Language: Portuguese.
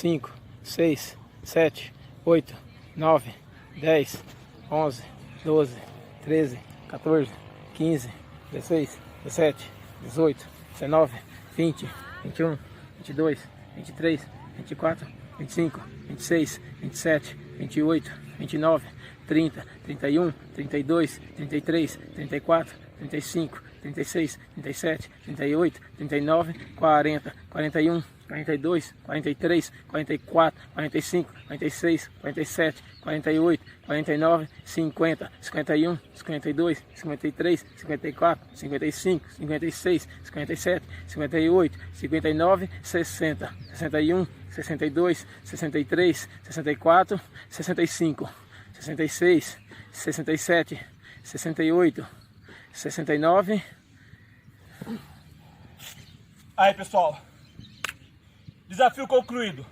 5, 6, 7, 8, 9, 10, 11, 12, 13, 14, 15, 16, 17, 18, 19, 20, 21, 22, 23, 24, 25, 26, 27, 28, 29, 30, 31, 32, 33, 34, 35, 36, 37, 38, 39, 40, 41, 42, 43, 44, 45, 46, 47, 48, 49, 50, 51, 52, 53, 54, 55, 56, 57, 58, 59, 60, 61, 62, 63, 64, 65, 66, 67, 68, 69. Aí, pessoal, desafio concluído.